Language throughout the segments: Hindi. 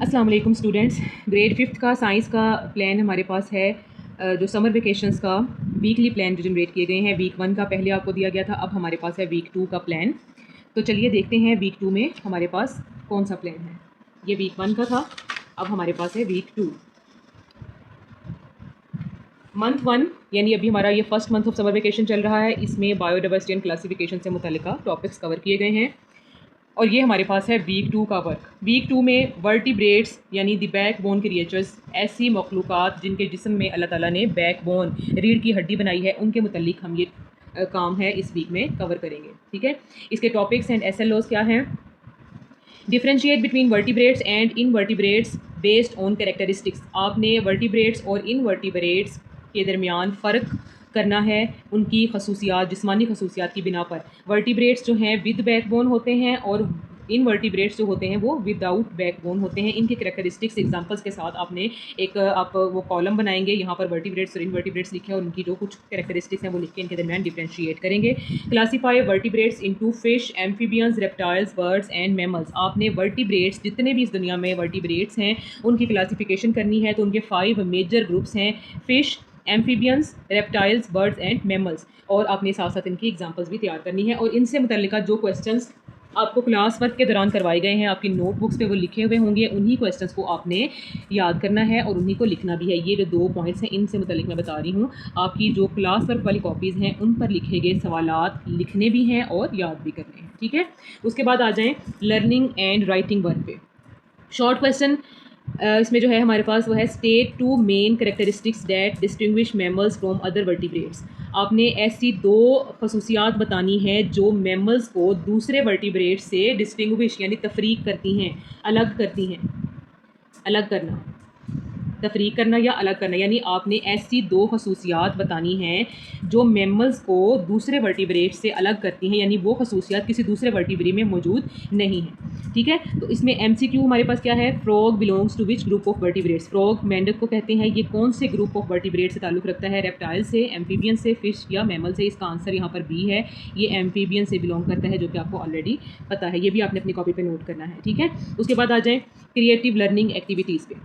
अस्सलाम वालेकुम स्टूडेंट्स। ग्रेड 5th का साइंस का प्लान हमारे पास है। जो समर वेकेशंस का वीकली प्लान जो जनरेट किए गए हैं, वीक 1 का पहले आपको दिया गया था, अब हमारे पास है वीक 2 का प्लान। तो चलिए देखते हैं वीक 2 में हमारे पास कौन सा प्लान है। ये वीक 1 का था, अब हमारे पास है वीक 2। मंथ 1 यानी अभी हमारा ये first month of summer vacation चल रहा है, इसमें बायोडाइवर्सिटी एंड क्लासिफिकेशन से मुतल्लिका टॉपिक्स कवर किए गए हैं। और ये हमारे पास है वीक 2 का वर्क। वीक 2 में वर्टिब्रेट्स यानी द बैक बोन क्रिएचर्स, ऐसी मखलूक़ात जिनके जिस्म में अल्लाह ताला ने बैक बोन रीढ़ की हड्डी बनाई है, उनके मुतल्लिक हम ये काम है इस वीक में कवर करेंगे। ठीक है, इसके टॉपिक्स एंड SLOs क्या हैं? Differentiate between vertebrates and invertebrates based on characteristics. आपने वर्टिब्रेट्स और इनवर्टिब्रेट्स के दरमियान फ़र्क करना है उनकी खसूसियात, जिस्मानी खसूसियात की बिना पर। वर्टिब्रेट्स जो हैं विद बैकबोन होते हैं और इनवर्टिब्रेट्स जो होते हैं वो विदाउट बैकबोन होते हैं। इनके कैरेक्टरिस्टिक्स एग्जांपल्स के साथ आपने एक आप वो कॉलम बनाएंगे, यहाँ पर वर्टिब्रेट्स और इनवर्टिब्रेट्स लिखे और उनकी जो कुछ कैरेक्टरिस्टिक्स हैं वो लिख के इनके दरमियान डिफ्रेंशिएट करेंगे। Classify vertebrates into fish, amphibians, reptiles, birds and mammals. आपने वर्टिब्रेट्स जितने भी इस दुनिया में वर्टिब्रेट्स हैं उनकी क्लासिफिकेशन करनी है। तो उनके 5 मेजर ग्रुप्स हैं: fish, amphibians, reptiles, birds and mammals. और आपने साथ साथ इनकी एग्जांपल्स भी तैयार करनी है। और इनसे मुतल्लिका जो क्वेश्चंस आपको क्लास वर्क के दौरान करवाए गए हैं, आपकी नोटबुक्स पे वो लिखे हुए होंगे, उन्हीं क्वेश्चंस को आपने याद करना है और उन्हीं को लिखना भी है। ये जो 2 पॉइंट्स हैं इनसे मुतल्लिक मैं बता रही हूँ। आपकी जो क्लास वर्क वाली कॉपीज़ हैं उन पर लिखे गए सवालात लिखने भी हैं और याद भी करने हैं। ठीक है, उसके बाद आ जाएँ लर्निंग एंड राइटिंग वर्क पे। शॉर्ट क्वेश्चन इसमें जो है हमारे पास वो है: state 2 main characteristics that distinguish mammals from other vertebrates. आपने ऐसी 2 खसूसियात बतानी है जो मैमल्स को दूसरे वर्टिब्रेट्स से डिस्टिंग्विश यानी तफरीक करती हैं, अलग करती हैं। अलग करना, तफरीक करना या अलग करना, यानी आपने ऐसी 2 खसूसियात बतानी हैं जो मैमल्स को दूसरे वर्टिब्रेट से अलग करती हैं, यानी वो खसूसियात किसी दूसरे वर्टिब्रेट में मौजूद नहीं है। ठीक है, तो इसमें MCQ हमारे पास क्या है? Frog belongs to which group of vertebrates. Frog मेंढक को कहते हैं, ये कौन से ग्रुप ऑफ वर्टिब्रेट से ताल्लुक़ रखता है? रेप्टाइल से, एम्फीबियन से, फिश या मैमल से? इसका आंसर यहाँ पर B है, ये एम्फीबियन से बिलोंग करता है, जो कि आपको ऑलरेडी पता है। ये भी आपने अपनी कॉपी पर नोट करना है। ठीक है, उसके बाद आ जाएँ क्रिएटिव लर्निंग एक्टिविटीज़ पे।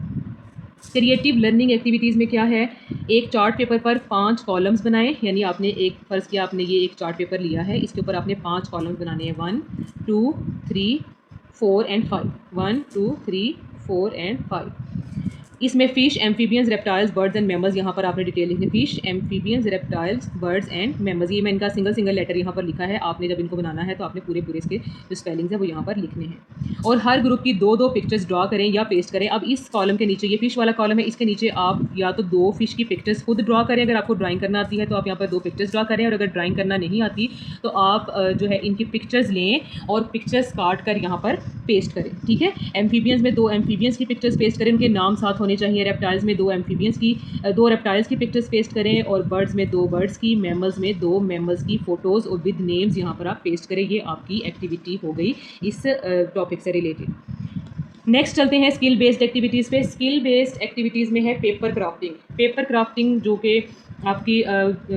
क्रिएटिव लर्निंग एक्टिविटीज़ में क्या है? एक चार्ट पेपर पर 5 कॉलम्स बनाएं, यानी आपने एक फ़र्ज़ किया, आपने ये एक चार्ट पेपर लिया है, इसके ऊपर आपने 5 कॉलम्स बनाने हैं, 1 2 3 4 एंड 5, 1 2 3 4 एंड 5। इसमें fish, amphibians, reptiles, birds and mammals, यहाँ पर आपने डिटेल लिखनी है। Fish, amphibians, reptiles, birds and mammals. ये मैं इनका सिंगल लेटर यहाँ पर लिखा है। आपने जब इनको बनाना है तो आपने पूरे इसके जो स्पेलिंग्स हैं वो यहाँ पर लिखने हैं। और हर ग्रुप की 2-2 पिक्चर्स ड्रा करें या पेस्ट करें। अब इस कॉलम के नीचे, ये फ़िश वाला कॉलम है, इसके नीचे आप या तो 2 फ़िश की पिक्चर्स खुद ड्रा करें, अगर आपको ड्राइंग करना आती है तो आप यहाँ पर 2 पिक्चर्स ड्रा करें, और अगर ड्राइंग करना नहीं आती तो आप जो है इनकी पिक्चर्स लें और पिक्चर्स काट कर यहाँ पर पेस्ट करें। ठीक है, एम्फीबियंस में 2 एम्फीबियंस की पिक्चर्स पेस्ट करें, उनके नाम साथ होने चाहिए। रेप्टाइल्स में 2 एम्फीबियंस की 2 रेप्टाइल्स की पिक्चर्स पेस्ट करें, और बर्ड्स में 2 बर्ड्स की, मैमल्स में 2 मैमल्स की फ़ोटोज़ और विद नेम्स यहाँ पर आप पेस्ट करें। ये आपकी एक्टिविटी हो गई इस टॉपिक से रिलेटेड। नेक्स्ट चलते हैं स्किल बेस्ड एक्टिविटीज़ पे। स्किल बेस्ड एक्टिविटीज़ में है पेपर क्राफ्टिंग। पेपर क्राफ्टिंग जो कि आपकी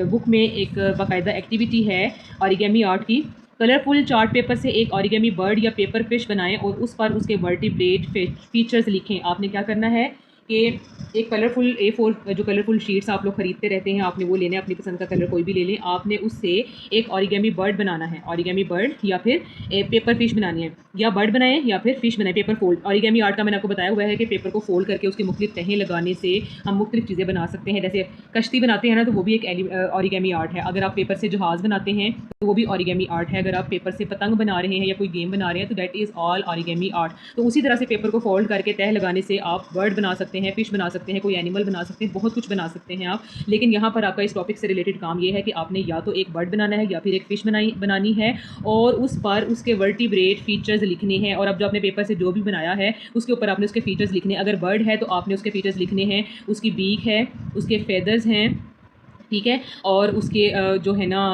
बुक में एक बाकायदा एक्टिविटी है ऑरिगेमी आर्ट की। कलरफुल चार्ट पेपर से एक ऑरिगेमी बर्ड या पेपर फिश बनाएं और उस पर उसके वर्टिब्रेट फीचर्स लिखें। आपने क्या करना है कि एक कलरफुल A4 जो कलरफुल शीट्स आप लोग ख़रीदते रहते हैं, आपने वो लेने, अपनी पसंद का कलर कोई भी ले लें। आपने उससे एक ऑरिगेमी बर्ड बनाना है, ऑरिगेमी बर्ड या फिर पेपर फिश बनानी है, या बर्ड बनाएं या फिर फिश बनाएं। पेपर फोल्ड, ऑरिगेमी आर्ट का मैंने आपको बताया हुआ है कि पेपर को फोल्ड करके उसकी मुख्तलिफ तहें लगाने से हम मुख्तलिफ चीज़ें बना सकते हैं। जैसे कश्ती बनाते हैं ना, तो वो भी एक ऑरिगेमी आर्ट है। अगर आप पेपर से जहाज़ बनाते हैं तो वो भी ऑरिगेमी आर्ट है। अगर आप पेपर से पतंग बना रहे हैं या कोई गेम बना रहे हैं तो that is all origami art. तो उसी तरह से पेपर को फोल्ड करके तह लगाने से आप बर्ड बना सकते हैं, फिश बना सकते हैं, कोई एनिमल बना सकते हैं, बहुत कुछ बना सकते हैं आप। लेकिन यहाँ पर आपका इस टॉपिक से रिलेटेड काम ये है कि आपने या तो एक बर्ड बनाना है या फिर एक फ़िश बनानी है, और उस पर उसके वर्टिब्रेट फीचर्स लिखने हैं। और अब जो आपने पेपर से जो भी बनाया है उसके ऊपर आपने उसके फीचर्स लिखने हैं। अगर बर्ड है तो आपने उसके फीचर्स लिखने हैं, उसकी बीक है, उसके फेदर्स हैं, ठीक है, और उसके जो है ना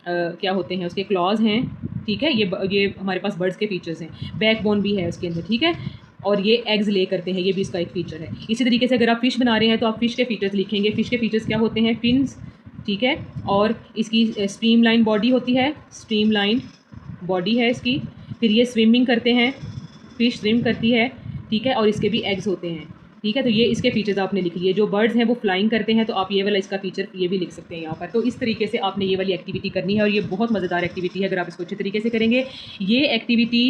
क्या होते हैं, उसके क्लॉज हैं। ठीक है, ये हमारे पास बर्ड्स के फीचर्स हैं। बैकबोन भी है उसके अंदर। ठीक है, और ये एग्स ले करते हैं, ये भी इसका एक फ़ीचर है। इसी तरीके से अगर आप फ़िश बना रहे हैं तो आप फ़िश के फीचर्स लिखेंगे। फ़िश के फीचर्स क्या होते हैं? फिन्स, ठीक है, और इसकी स्ट्रीमलाइन बॉडी होती है, स्ट्रीमलाइन बॉडी है इसकी। फिर ये स्विमिंग करते हैं, फ़िश स्विम करती है। ठीक है, और इसके भी एग्स होते हैं, ठीक है। तो ये इसके फीचर्स आपने लिख लिए। जो बर्ड्स हैं वो फ्लाइंग करते हैं, तो आप ये वाला इसका फीचर ये भी लिख सकते हैं यहाँ पर। तो इस तरीके से आपने ये वाली एक्टिविटी करनी है, और ये बहुत मज़ेदार एक्टिविटी है अगर आप इसको अच्छे तरीके से करेंगे। ये एक्टिविटी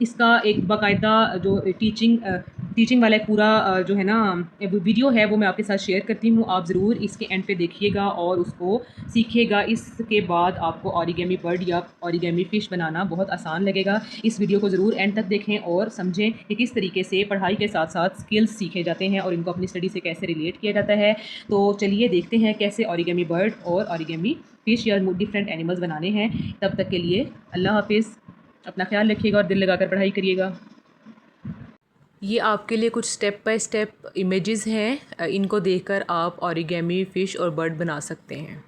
इसका एक बाकायदा जो टीचिंग वाला एक पूरा जो है ना वीडियो है वो मैं आपके साथ शेयर करती हूँ। आप ज़रूर इसके एंड पे देखिएगा और उसको सीखिएगा। इसके बाद आपको ओरिगेमी बर्ड या ओरिगेमी फ़िश बनाना बहुत आसान लगेगा। इस वीडियो को ज़रूर एंड तक देखें और समझें कि किस तरीके से पढ़ाई के साथ साथ स्किल्स सीखे जाते हैं और इनको अपनी स्टडी से कैसे रिलेट किया जाता है। तो चलिए देखते हैं कैसे ओरिगेमी बर्ड और ओरिगेमी फ़िश या डिफरेंट एनिमल्स बनाने हैं। तब तक के लिए अल्लाह हाफिज़, अपना ख्याल रखिएगा और दिल लगाकर पढ़ाई करिएगा। ये आपके लिए कुछ स्टेप बाय स्टेप इमेजेस हैं, इनको देखकर आप ओरिगेमी फ़िश और बर्ड बना सकते हैं।